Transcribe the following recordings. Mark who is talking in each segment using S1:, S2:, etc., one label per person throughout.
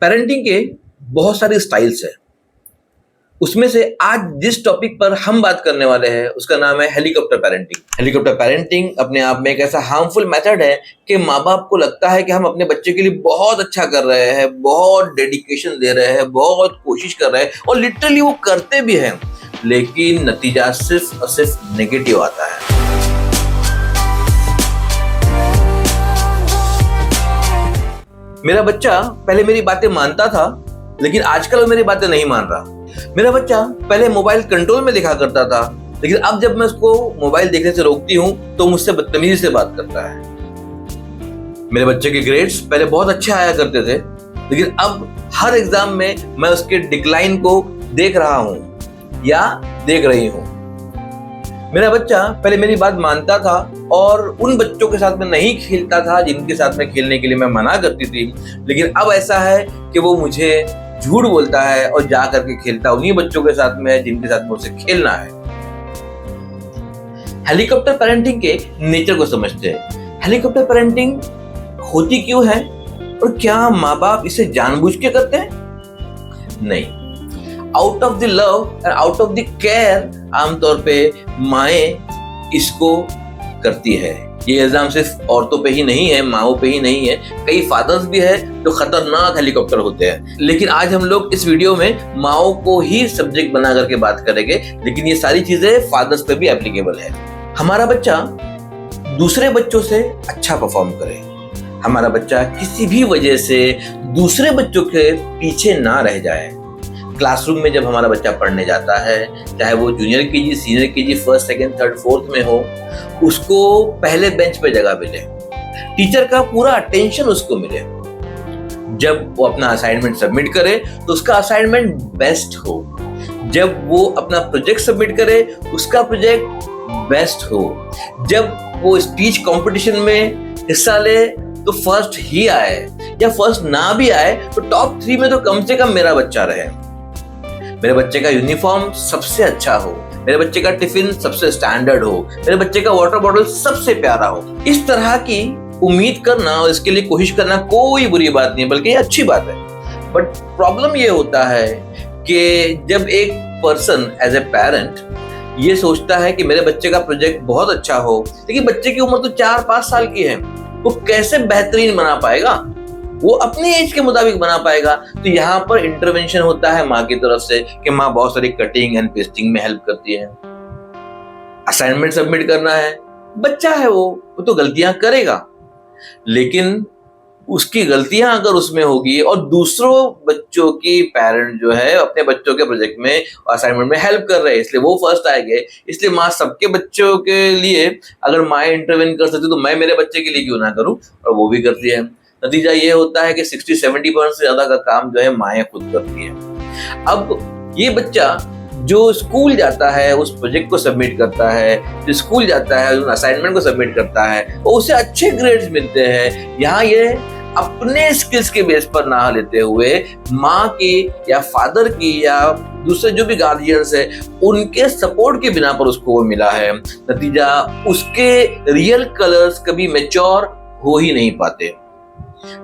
S1: Parenting के बहुत सारे स्टाइल्स हैं। उसमें से आज जिस टॉपिक पर हम बात करने वाले हैं उसका नाम है हेलीकॉप्टर पेरेंटिंग। हेलीकॉप्टर पेरेंटिंग अपने आप में एक ऐसा हार्मफुल मेथड है कि माँ बाप को लगता है कि हम अपने बच्चे के लिए बहुत अच्छा कर रहे हैं, बहुत डेडिकेशन दे रहे हैं, बहुत कोशिश कर रहे हैं और लिटरली वो करते भी हैं, लेकिन नतीजा सिर्फ और सिर्फ नेगेटिव आता है। मेरा बच्चा पहले मेरी बातें मानता था, लेकिन आजकल वो मेरी बातें नहीं मान रहा। मेरा बच्चा पहले मोबाइल कंट्रोल में देखा करता था, लेकिन अब जब मैं उसको मोबाइल देखने से रोकती हूँ तो मुझसे बदतमीजी से बात करता है। मेरे बच्चे के ग्रेड्स पहले बहुत अच्छे आया करते थे, लेकिन अब हर एग्जाम में मैं उसके डिक्लाइन को देख रहा हूँ या देख रही हूँ। मेरा बच्चा पहले मेरी बात मानता था और उन बच्चों के साथ में नहीं खेलता था जिनके साथ में खेलने के लिए मैं मना करती थी, लेकिन अब ऐसा है कि वो मुझे झूठ बोलता है और जा करके खेलता उन्हीं बच्चों के साथ में है जिनके साथ में उसे खेलना है। हेलीकॉप्टर पेरेंटिंग के नेचर को समझते हैं। हेलीकॉप्टर पेरेंटिंग होती क्यों है और क्या माँ बाप इसे जानबूझ के करते हैं? नहीं, out of the love and out of the care आमतौर पे माएं इसको करती है। ये इल्जाम सिर्फ औरतों पे ही नहीं है, माओं पे ही नहीं है, कई फादर्स भी है जो खतरनाक हेलीकॉप्टर होते हैं। लेकिन आज हम लोग इस वीडियो में माओं को ही सब्जेक्ट बना करके बात करेंगे, लेकिन ये सारी चीजें फादर्स पे भी एप्लीकेबल है। हमारा बच्चा दूसरे बच्चों से अच्छा परफॉर्म करे, हमारा बच्चा किसी भी वजह से दूसरे बच्चों के पीछे ना रह जाए। क्लासरूम में जब हमारा बच्चा पढ़ने जाता है, चाहे वो junior KG, senior KG, first, second, third, fourth में हो, उसको पहले बेंच पे जगह मिले, टीचर का पूरा अटेंशन उसको मिले। जब वो अपना असाइनमेंट सबमिट करे तो उसका असाइनमेंट बेस्ट हो, जब वो अपना प्रोजेक्ट सबमिट करे उसका प्रोजेक्ट बेस्ट हो, जब वो स्पीच कंपटीशन में हिस्सा ले तो फर्स्ट ही आए, या फर्स्ट ना भी आए तो टॉप 3 में तो कम से कम मेरा बच्चा रहे। मेरे बच्चे का यूनिफॉर्म सबसे अच्छा हो, मेरे बच्चे का टिफिन सबसे स्टैंडर्ड हो, मेरे बच्चे का वाटर बॉटल सबसे प्यारा हो। इस तरह की उम्मीद करना और इसके लिए कोशिश करना कोई बुरी बात नहीं, बल्कि अच्छी बात है। बट प्रॉब्लम ये होता है कि जब एक पर्सन एज ए पेरेंट ये सोचता है कि मेरे बच्चे का प्रोजेक्ट बहुत अच्छा हो, लेकिन बच्चे की उम्र तो 4-5 साल की है, वो कैसे बेहतरीन बना पाएगा? वो अपने एज के मुताबिक बना पाएगा। तो यहाँ पर इंटरवेंशन होता है माँ की तरफ से कि माँ बहुत सारी कटिंग एंड पेस्टिंग में हेल्प करती है। असाइनमेंट सबमिट करना है, बच्चा है वो तो गलतियां करेगा, लेकिन उसकी गलतियां अगर उसमें होगी और दूसरों बच्चों की पेरेंट जो है अपने बच्चों के प्रोजेक्ट में असाइनमेंट में हेल्प कर रहे हैं, इसलिए वो फर्स्ट आएंगे, इसलिए माँ सबके बच्चों के लिए अगर माँ इंटरवेन कर सकती तो मैं मेरे बच्चे के लिए क्यों ना करूं, और वो भी करती है। नतीजा ये होता है कि 60-70% से ज्यादा का काम जो है माएँ खुद करती है। अब ये बच्चा जो स्कूल जाता है, उस प्रोजेक्ट को सबमिट करता है, जो स्कूल जाता है, उस असाइनमेंट को सबमिट करता है, और उसे अच्छे ग्रेड्स मिलते हैं। यहाँ ये अपने स्किल्स के बेस पर ना लेते हुए माँ की या फादर की या दूसरे जो भी गार्जियंस है उनके सपोर्ट के बिना पर उसको वो मिला है। नतीजा उसके रियल कलर्स कभी मैच्योर हो ही नहीं पाते।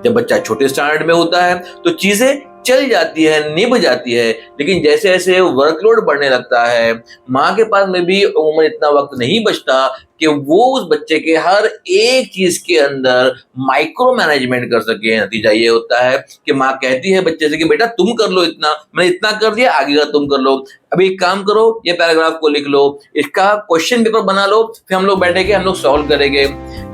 S1: जब बच्चा छोटे स्टैंडर्ड में होता है तो चीजें चल जाती है, निभ जाती है, लेकिन जैसे जैसे वर्कलोड बढ़ने लगता है, माँ के पास में भी उम्र इतना वक्त नहीं बचता कि वो उस बच्चे के हर एक चीज के अंदर माइक्रो मैनेजमेंट कर सके। नतीजा ये होता है कि माँ कहती है बच्चे से कि बेटा तुम कर लो इतना, मैंने इतना कर दिया, आगे का तुम कर लो, अभी एक काम करो, ये पैराग्राफ को लिख लो, इसका क्वेश्चन पेपर बना लो, फिर हम लोग बैठेंगे, हम लोग सॉल्व करेंगे।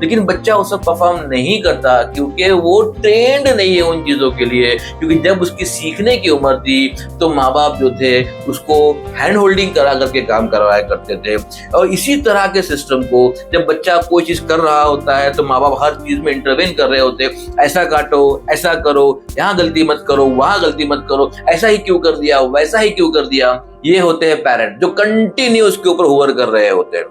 S1: लेकिन बच्चा वो सब परफॉर्म नहीं करता क्योंकि वो ट्रेंड नहीं है उन चीजों के लिए। क्योंकि जब उसकी सीखने की उम्र थी तो माँ बाप जो थे उसको हैंड होल्डिंग करा करके काम करवाया करते थे। और इसी तरह के सिस्टम को जब बच्चा कोई चीज कर रहा होता है तो माँ बाप हर चीज में इंटरवेन कर रहे होते, ऐसा काटो, ऐसा करो, यहाँ गलती मत करो, वहां गलती मत करो, ऐसा ही क्यों कर दिया, वैसा ही क्यों कर दिया। ये होते हैं पेरेंट जो कंटिन्यू उसके ऊपर होवर कर रहे होते हैं।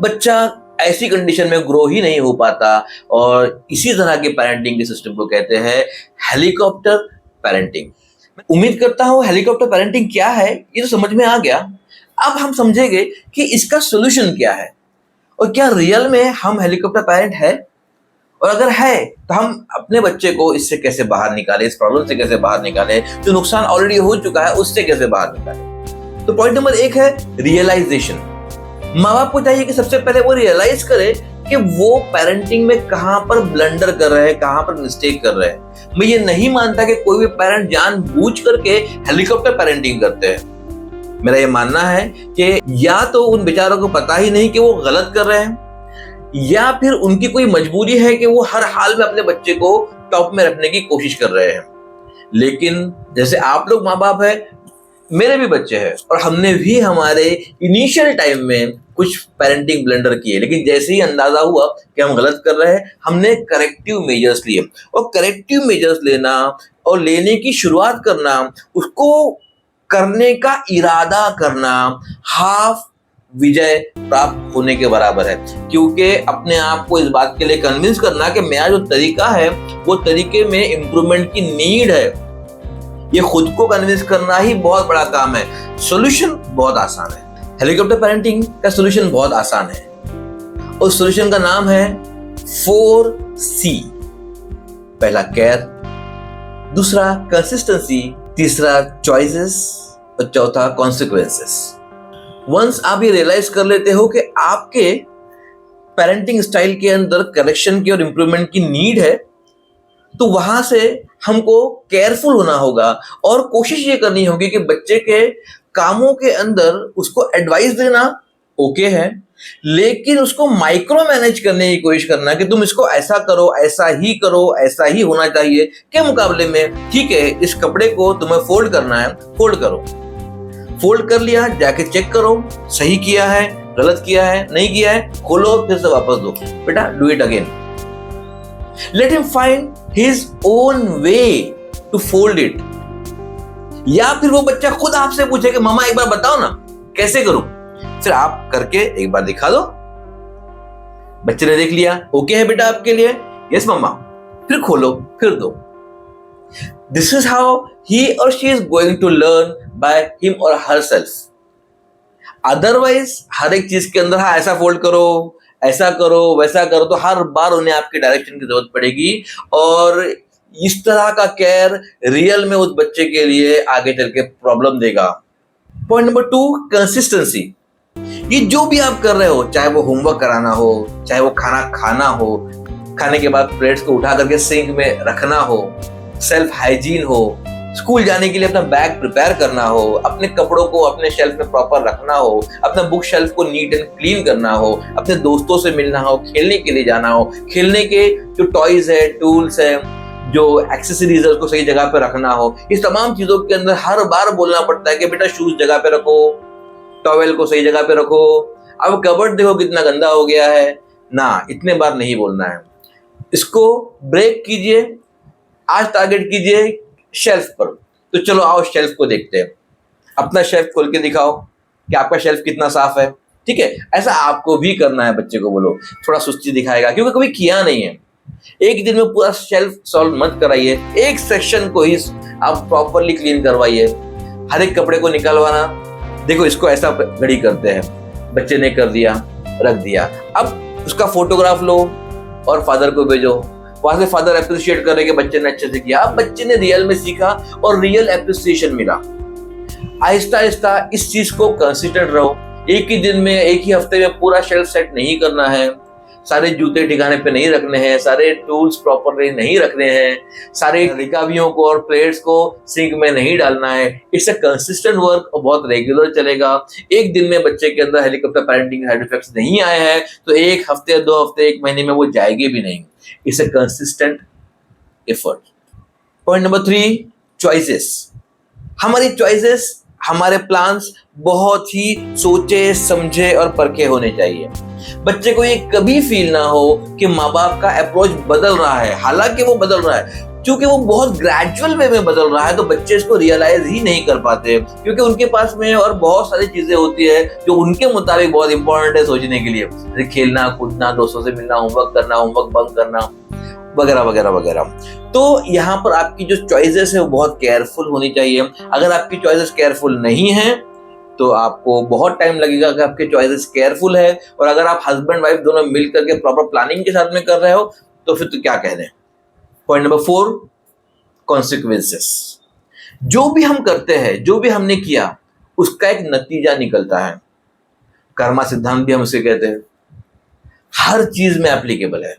S1: बच्चा ऐसी कंडीशन में ग्रो ही नहीं हो पाता, और इसी तरह के पेरेंटिंग के सिस्टम को कहते हैं हेलीकॉप्टर पेरेंटिंग। उम्मीद करता हूं हेलीकॉप्टर पेरेंटिंग क्या है ये तो समझ में आ गया। अब हम समझेंगे कि इसका सोल्यूशन क्या है और क्या रियल में हम हेलीकॉप्टर पेरेंट है। और अगर है तो हम अपने बच्चे को इससे कैसे बाहर निकालें, इस प्रॉब्लम से कैसे बाहर निकालें, जो नुकसान ऑलरेडी हो चुका है उससे कैसे बाहर निकालें। तो पॉइंट नंबर 1 है रियलाइजेशन। माँ बाप को चाहिए कि सबसे पहले वो रियलाइज करे कि वो पेरेंटिंग में कहां पर ब्लंडर कर रहे हैं, कहां पर मिस्टेक कर रहे हैं। मैं ये नहीं मानता कि कोई भी पेरेंट जानबूझ करके हेलीकॉप्टर पेरेंटिंग करते हैं। मेरा ये मानना है कि या तो उन बेचारों को पता ही नहीं कि वो गलत कर रहे हैं, या फिर उनकी कोई मजबूरी है कि वो हर हाल में अपने बच्चे को टॉप में रखने की कोशिश कर रहे हैं। लेकिन जैसे आप लोग माँ बाप है, मेरे भी बच्चे हैं और हमने भी हमारे इनिशियल टाइम में कुछ पेरेंटिंग ब्लंडर किए, लेकिन जैसे ही अंदाजा हुआ कि हम गलत कर रहे हैं, हमने करेक्टिव मेजर्स लिए। और करेक्टिव मेजर्स लेना और लेने की शुरुआत करना, उसको करने का इरादा करना हाफ विजय प्राप्त होने के बराबर है। क्योंकि अपने आप को इस बात के लिए कन्विंस करना कि मेरा जो तरीका है वो तरीके में इंप्रूवमेंट की नीड है, ये खुद को कन्विंस करना ही बहुत बड़ा काम है। सॉल्यूशन बहुत आसान है। हेलीकॉप्टर पेरेंटिंग का सॉल्यूशन बहुत आसान है। उस सॉल्यूशन का नाम है 4C। पहला केयर, दूसरा कंसिस्टेंसी, तीसरा चॉइसेस और चौथा कॉन्सिक्वेंसेस। वंस आप ये रियलाइज कर लेते हो कि आपके पेरेंटिंग स्टाइल के अंदर करेक्शन की और इंप्रूवमेंट की नीड है, तो वहां से हमको केयरफुल होना होगा और कोशिश ये करनी होगी कि बच्चे के कामों के अंदर उसको एडवाइस देना ओके है, लेकिन उसको माइक्रो मैनेज करने की कोशिश करना कि तुम इसको ऐसा करो, ऐसा ही करो, ऐसा ही होना चाहिए के मुकाबले में ठीक है इस कपड़े को तुम्हें फोल्ड करना है, फोल्ड करो। फोल्ड कर लिया, जाके चेक करो सही किया है, गलत किया है, नहीं किया है, खोलो फिर से वापस दो, बेटा do it again. Let him find his own way to fold it. या फिर वो बच्चा खुद आपसे पूछे कि मामा एक बार बताओ ना कैसे करूं, फिर आप करके एक बार दिखा दो। बच्चे ने देख लिया, ओके है बेटा आपके लिए, यस मम्मा, फिर खोलो फिर दो। This is how he or she is going to learn by him or herself. Otherwise, हर एक चीज के अंदर हाँ ऐसा फोल्ड करो, ऐसा करो, वैसा करो, तो हर बार उन्हें आपकी डायरेक्शन की जरूरत पड़ेगी और इस तरह का केयर रियल में उस बच्चे के लिए आगे चल के प्रॉब्लम देगा। Point number 2, consistency. ये जो भी आप कर रहे हो, चाहे वो होमवर्क कराना हो, चाहे वो खाना खाना हो, खाने के बाद प्लेट्स को उठा करके सिंक में रखना हो, सेल्फ हाइजीन हो, स्कूल जाने के लिए अपना बैग प्रिपेयर करना हो, अपने कपड़ों को अपने शेल्फ में प्रॉपर रखना हो, अपना बुक शेल्फ को नीट एंड क्लीन करना हो, अपने दोस्तों से मिलना हो, खेलने के लिए जाना हो, खेलने के जो टॉयज है, टूल्स है, जो एक्सेसरीज है उसको सही जगह पे रखना हो, इस तमाम चीजों के अंदर हर बार बोलना पड़ता है कि बेटा शूज जगह पे रखो, टॉवेल को सही जगह पे रखो। अब कबर्ड देखो कितना गंदा हो गया है ना, इतने बार नहीं बोलना है। इसको ब्रेक कीजिए, आज टारगेट कीजिए शेल्फ पर। तो चलो आओ शेल्फ को देखते हैं। अपना शेल्फ खोल के दिखाओ कि आपका शेल्फ कितना साफ है। ठीक है, ऐसा आपको भी करना है। बच्चे को बोलो, थोड़ा सुस्ती दिखाएगा क्योंकि कभी किया नहीं है। एक दिन में पूरा शेल्फ सॉल्व मत कराइए, एक सेक्शन को ही आप प्रॉपरली क्लीन करवाइए। हर एक कपड़े को निकालवाना, देखो इसको ऐसा घड़ी करते हैं, बच्चे ने कर दिया, रख दिया। अब उसका फोटोग्राफ लो और फादर को भेजो, वहां से फादर अप्रिशिएट कर रहे कि बच्चे ने अच्छे से किया। अब बच्चे ने रियल में सीखा और रियल अप्रिसिएशन मिला। आहिस्ता आहिस्ता इस चीज को कंसिस्टेंट रहो। एक ही दिन में, एक ही हफ्ते में पूरा शेल्फ सेट नहीं करना है, सारे जूते ठिकाने पे नहीं रखने हैं, सारे टूल्स प्रॉपरली नहीं रखने हैं, सारे रिकाबियों को और प्लेट्स को सिंक में नहीं डालना है। इससे कंसिस्टेंट वर्क और बहुत रेगुलर चलेगा। एक दिन में बच्चे के अंदर हेलीकॉप्टर पेरेंटिंग साइड इफेक्ट्स नहीं आए हैं तो एक हफ्ते, 2 हफ्ते, 1 महीने में वो जाएंगे भी नहीं। It's a consistent effort. Point number 3, choices. हमारी चॉइसेस, हमारे प्लान्स बहुत ही सोचे समझे और परखे होने चाहिए। बच्चे को ये कभी फील ना हो कि माँ बाप का अप्रोच बदल रहा है, हालांकि वो बदल रहा है। क्योंकि वो बहुत ग्रेजुअल वे में बदल रहा है तो बच्चे इसको रियलाइज ही नहीं कर पाते, क्योंकि उनके पास में और बहुत सारी चीजें होती है जो उनके मुताबिक बहुत इंपॉर्टेंट है सोचने के लिए, जैसे खेलना कूदना, दोस्तों से मिलना, होमवर्क करना, होमवर्क बंक करना, वगैरह वगैरह वगैरह। तो यहाँ पर आपकी जो चॉइसेस है वो बहुत केयरफुल होनी चाहिए। अगर आपकी चॉइसेस केयरफुल नहीं है तो आपको बहुत टाइम लगेगा कि आपके चॉइसेस केयरफुल है। और अगर आप हस्बैंड वाइफ दोनों मिल करके प्रॉपर प्लानिंग के साथ में कर रहे हो तो फिर तो क्या कह रहे हैं। Point number 4, consequences. जो भी हम करते हैं, जो भी हमने किया, उसका एक नतीजा निकलता है। कर्मा सिद्धांत भी हम उसे कहते हैं। हर चीज में एप्लीकेबल है,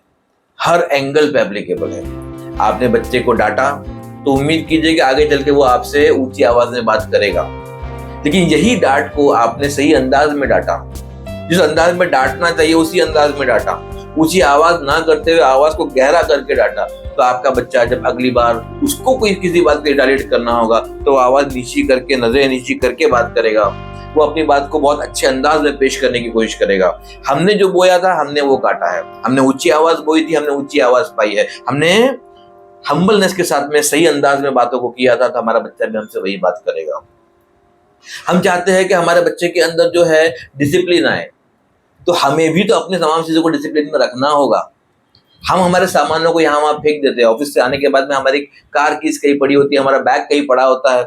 S1: हर एंगल पे एप्लीकेबल है। आपने बच्चे को डांटा तो उम्मीद कीजिए कि आगे चल के वो आपसे ऊंची आवाज में बात करेगा, लेकिन यही डांट को आपने सही अंदाज में डांटा, जिस अंदाज में डांटना चाहिए उसी अंदाज में डांटा, ऊंची आवाज ना करते हुए आवाज को गहरा करके डांटा, तो आपका बच्चा जब अगली बार उसको कोई किसी बात पे रिटालिएट करना होगा तो आवाज नीची करके, नजरें नीची करके बात करेगा। वो अपनी बात को बहुत अच्छे अंदाज में पेश करने की कोशिश करेगा। हमने जो बोया था हमने वो काटा है। हमने ऊंची आवाज बोई थी, हमने ऊंची आवाज पाई है। हमने हम्बलनेस के साथ में सही अंदाज में बातों को किया था, तो हमारा बच्चा भी हमसे वही बात करेगा। हम चाहते हैं कि हमारे बच्चे के अंदर जो है डिसिप्लिन आए, तो हमें भी तो अपने तमाम चीजों को डिसिप्लिन में रखना होगा। हम हमारे सामानों को यहाँ वहां फेंक देते हैं। ऑफिस से आने के बाद में हमारी कार कीज कहीं पड़ी होती है, हमारा बैग कहीं पड़ा होता है,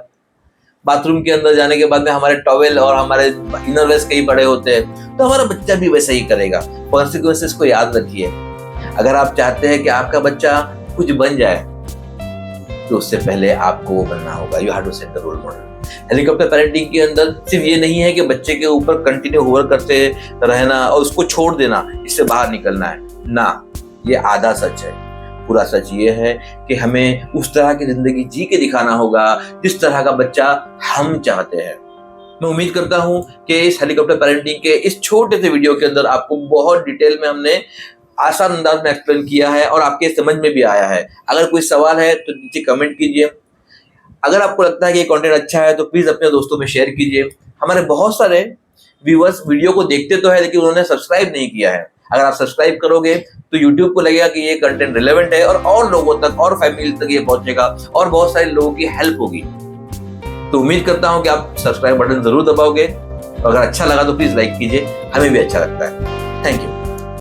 S1: बाथरूम के अंदर जाने के बाद में हमारे टॉवेल और हमारे इनर वेस्ट कहीं पड़े होते हैं, तो हमारा बच्चा भी वैसा ही करेगा। कॉन्सिक्वेंसेस को याद रखिए। अगर आप चाहते हैं कि आपका बच्चा कुछ बन जाए, तो उससे पहले आपको वो बनना होगा। You have to set the role model. Helicopter parenting के अंदर सिर्फ ये नहीं है कि बच्चे के ऊपर कंटिन्यू होवर करते रहना और उसको छोड़ देना, इससे बाहर निकलना है ना, ये आधा सच है। पूरा सच ये है कि हमें उस तरह की जिंदगी जी के दिखाना होगा जिस तरह का बच्चा हम चाहते हैं। मैं उम्मीद करता हूं कि इस हेलीकॉप्टर पेरेंटिंग के इस छोटे से वीडियो के अंदर आपको बहुत डिटेल में हमने आसान अंदाज में एक्सप्लेन किया है और आपके समझ में भी आया है। अगर कोई सवाल है तो नीचे कमेंट कीजिए। अगर आपको लगता है कि ये कंटेंट अच्छा है तो प्लीज अपने दोस्तों में शेयर कीजिए। हमारे बहुत सारे व्यूअर्स वीडियो को देखते तो है लेकिन उन्होंने सब्सक्राइब नहीं किया है। अगर आप सब्सक्राइब करोगे तो YouTube को लगेगा कि ये कंटेंट रिलेवेंट है और लोगों तक और फैमिली तक ये पहुंचेगा और बहुत सारे लोगों की हेल्प होगी। तो उम्मीद करता हूं कि आप सब्सक्राइब बटन जरूर दबाओगे। अगर अच्छा लगा तो प्लीज लाइक कीजिए, हमें भी अच्छा लगता है। Thank you.